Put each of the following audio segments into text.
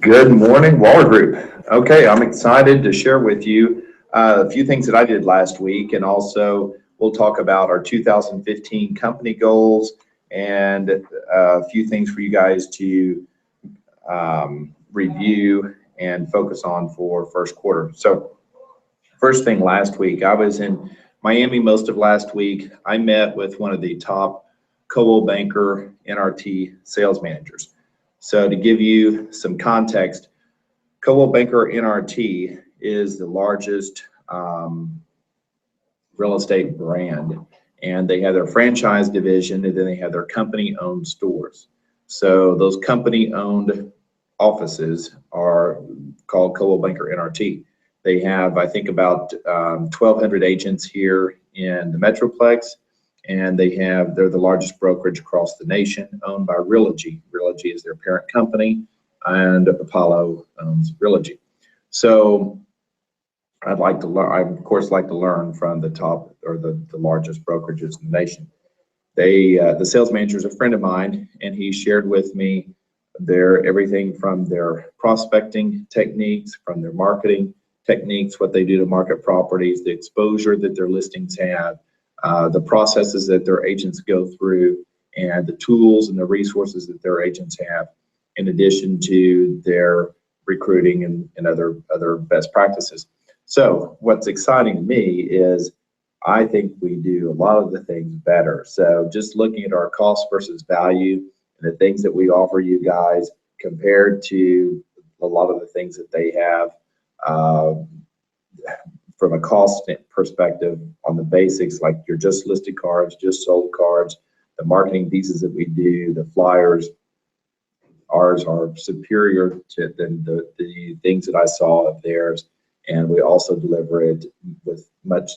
Good morning, Waller Group. Okay, I'm excited to share with you a few things that I did last week, and also we'll talk about our 2015 company goals and a few things for you guys to review and focus on for first quarter. So first thing last week, I was in Miami most of last week. I met with one of the top Coldwell Banker NRT sales managers. So to give you some context, Coldwell Banker NRT is the largest real estate brand, and they have their franchise division, and then they have their company-owned stores. So those company-owned offices are called Coldwell Banker NRT. They have, I think, about 1,200 agents here in the Metroplex, and they're the largest brokerage across the nation, owned by Realogy. Realogy is their parent company, and Apollo owns Realogy. So I'd like to learn. I of course like to learn from the top or the largest brokerages in the nation. The sales manager is a friend of mine, and he shared with me everything from their prospecting techniques, from their marketing techniques, what they do to market properties, the exposure that their listings have, the processes that their agents go through, and the tools and the resources that their agents have, in addition to their recruiting and other best practices. So what's exciting to me is I think we do a lot of the things better. So just looking at our cost versus value and the things that we offer you guys compared to a lot of the things that they have from a cost perspective on the basics, like your just listed cards, just sold cards, the marketing pieces that we do, the flyers, ours are superior than the things that I saw of theirs. And we also deliver it with much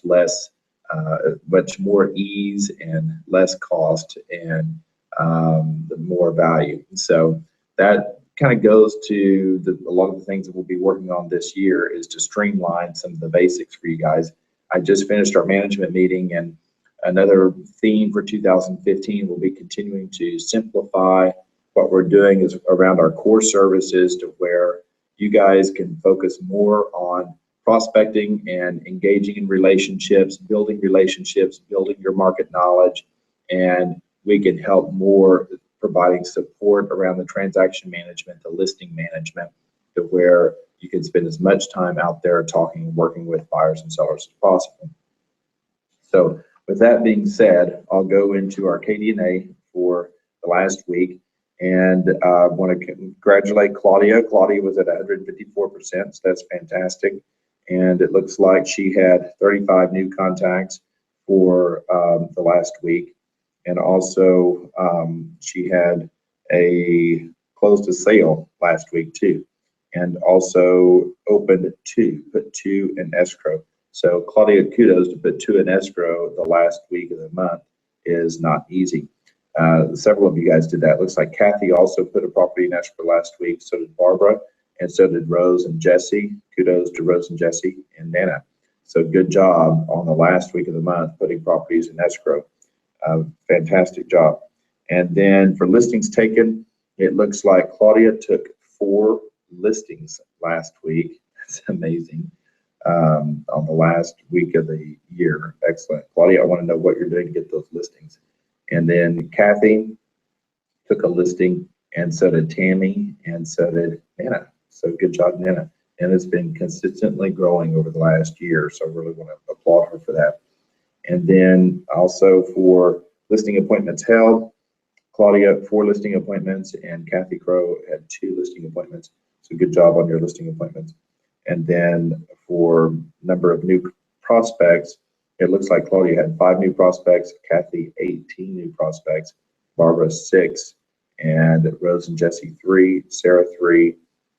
more ease and less cost and the more value. So that kind of goes to a lot of the things that we'll be working on this year is to streamline some of the basics for you guys. I just finished our management meeting, and another theme for 2015 will be continuing to simplify what we're doing is around our core services to where you guys can focus more on prospecting and engaging in relationships, building your market knowledge, and we can help more providing support around the transaction management, the listing management, to where you can spend as much time out there talking and working with buyers and sellers as possible. So with that being said, I'll go into our KDNA for the last week. And I want to congratulate Claudia. Claudia was at 154%, so that's fantastic. And it looks like she had 35 new contacts for the last week. And also she had closed a sale last week too. And also put two in escrow. So Claudia, kudos to put 2 in escrow the last week of the month is not easy. Several of you guys did that. Looks like Kathy also put a property in escrow last week. So did Barbara, and so did Rose and Jesse. Kudos to Rose and Jesse and Nana. So good job on the last week of the month putting properties in escrow. Fantastic job. And then for listings taken, it looks like Claudia took 4 listings last week. That's amazing. On the last week of the year. Excellent. Claudia, I want to know what you're doing to get those listings. And then Kathy took a listing, and so did Tammy, and so did Nana. So good job, Nana. And it's been consistently growing over the last year, so I really want to applaud her for that. And then also for listing appointments held, Claudia had 4 listing appointments, and Kathy Crow had 2 listing appointments. So good job on your listing appointments. And then for number of new prospects, it looks like Claudia had 5 new prospects, Kathy 18 new prospects, Barbara 6, and Rose and Jesse 3, Sarah 3,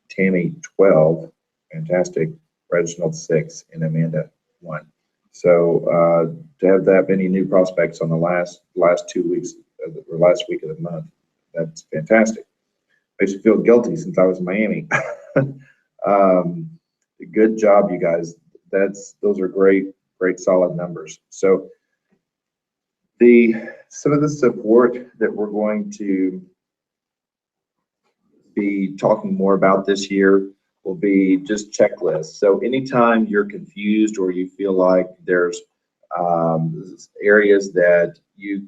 Tammy 12, fantastic, Reginald 6, and Amanda 1. So to have that many new prospects on the last 2 weeks or last week of the month, that's fantastic. Makes me feel guilty since I was in Miami. Good job, you guys. Those are great solid numbers. So some of the support that we're going to be talking more about this year will be just checklists. So anytime you're confused or you feel like there's areas that you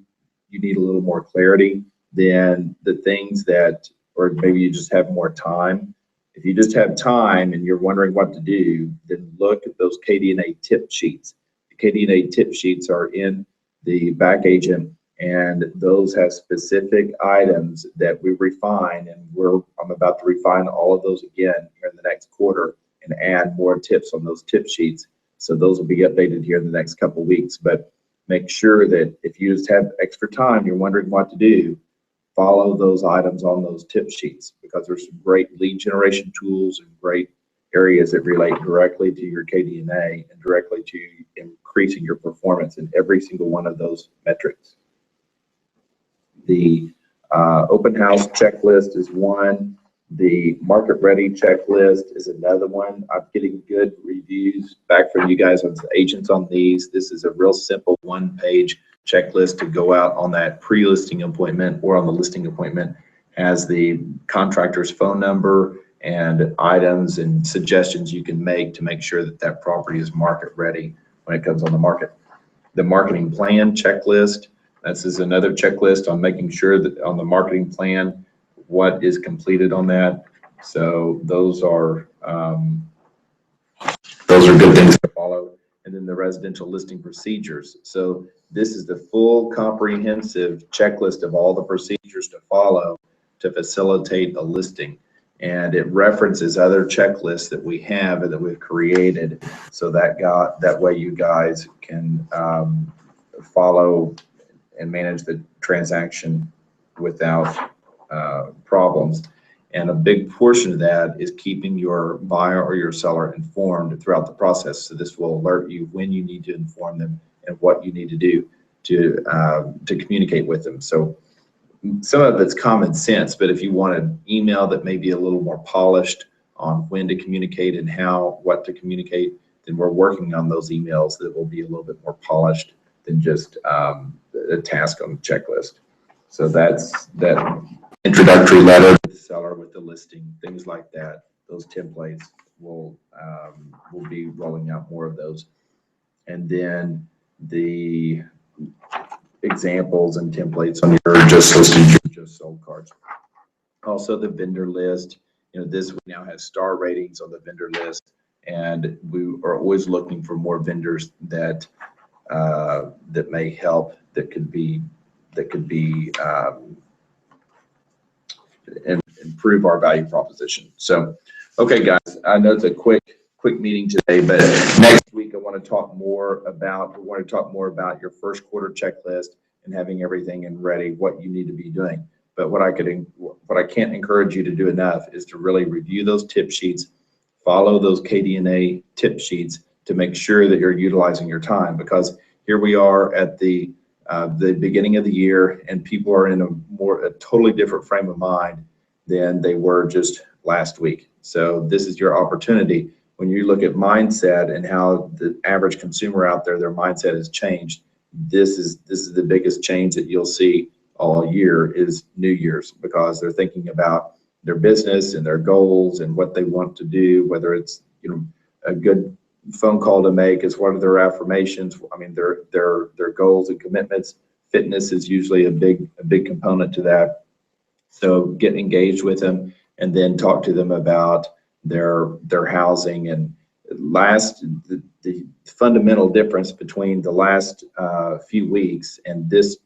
need a little more clarity, then the things that, or maybe you just have more time. If you just have time and you're wondering what to do, then look at those KDNA tip sheets. The KDNA tip sheets are in the back agent, and those have specific items that we refine, and I'm about to refine all of those again here in the next quarter and add more tips on those tip sheets. So those will be updated here in the next couple of weeks. But make sure that if you just have extra time, you're wondering what to do, follow those items on those tip sheets, because there's some great lead generation tools and great areas that relate directly to your KDNA and directly to increasing your performance in every single one of those metrics. The open house checklist is one. The market ready checklist is another one. I'm getting good reviews back from you guys as agents on these. This is a real simple one-page checklist to go out on that pre-listing appointment or on the listing appointment. Has the contractor's phone number and items and suggestions you can make to make sure that that property is market ready when it comes on the market. The marketing plan checklist, this is another checklist on making sure that on the marketing plan, what is completed on that. So those are good things to follow. And then the residential listing procedures. So this is the full comprehensive checklist of all the procedures to follow to facilitate a listing. And it references other checklists that we have and that we've created, so that way you guys can follow and manage the transaction without problems. And a big portion of that is keeping your buyer or your seller informed throughout the process. So this will alert you when you need to inform them and what you need to do to communicate with them. So some of it's common sense, but if you want an email that may be a little more polished on when to communicate and what to communicate, then we're working on those emails that will be a little bit more polished than just a task on the checklist. So that's that introductory letter to the seller with the listing, things like that. Those templates we'll be rolling out more of those. And then the examples and templates on your just listed, just sold cards. Also the vendor list, this now has star ratings on the vendor list, and we are always looking for more vendors that may help, that could be and improve our value proposition. So, okay, guys, I know it's a quick meeting today, but next week we want to talk more about your first quarter checklist and having everything in ready, what you need to be doing. But what I can't encourage you to do enough is to really review those tip sheets, follow those KDNA tip sheets to make sure that you're utilizing your time, because here we are at the beginning of the year, and people are in a totally different frame of mind than they were just last week. So this is your opportunity. When you look at mindset and how the average consumer out there, their mindset has changed, this is the biggest change that you'll see all year is New Year's, because they're thinking about their business and their goals and what they want to do, whether it's a good phone call to make is what are their affirmations. I mean, their goals and commitments. Fitness is usually a big component to that. So get engaged with them and then talk to them about their housing. And the fundamental difference between the last few weeks and this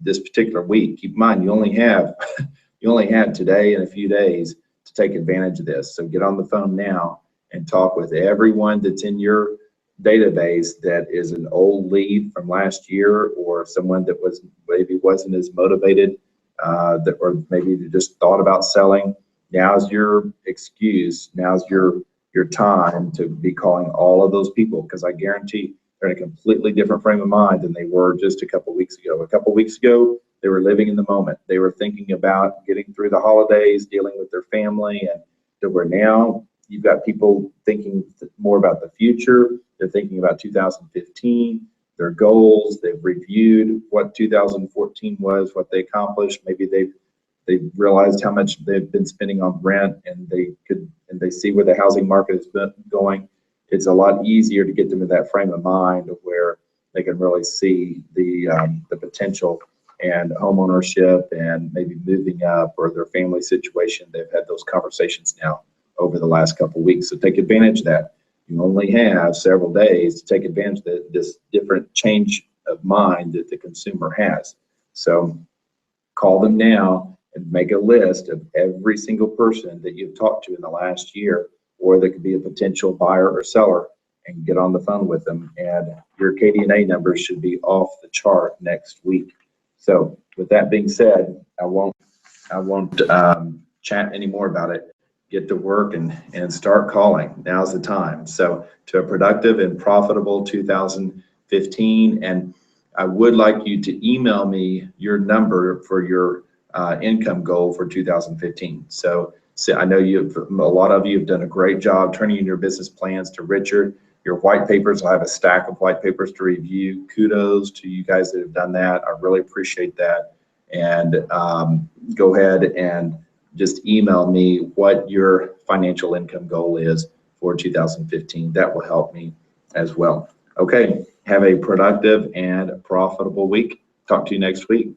particular week, keep in mind you only have today and a few days to take advantage of this. So get on the phone now and talk with everyone that's in your database that is an old lead from last year, or someone that wasn't as motivated, or maybe they just thought about selling. Now's your excuse. Now's your time to be calling all of those people, because I guarantee they're in a completely different frame of mind than they were just a couple weeks ago. A couple weeks ago, they were living in the moment. They were thinking about getting through the holidays, dealing with their family, and where now you've got people thinking more about the future. They're thinking about 2015, their goals. They've reviewed what 2014 was, what they accomplished. Maybe they've they realized how much they've been spending on rent, and they see where the housing market has been going. It's a lot easier to get them in that frame of mind of where they can really see the potential and home ownership and maybe moving up or their family situation. They've had those conversations now over the last couple of weeks. So take advantage of that. You only have several days to take advantage of this different change of mind that the consumer has. So call them now and make a list of every single person that you've talked to in the last year, or that could be a potential buyer or seller, and get on the phone with them. And your KDNA numbers should be off the chart next week. So with that being said, I won't chat anymore about it. Get to work and start calling. Now's the time. So to a productive and profitable 2015. And I would like you to email me your number for your income goal for 2015. So I know a lot of you have done a great job turning in your business plans to Richard. Your white papers, I have a stack of white papers to review. Kudos to you guys that have done that. I really appreciate that. And go ahead and just email me what your financial income goal is for 2015. That will help me as well. Okay, have a productive and profitable week. Talk to you next week.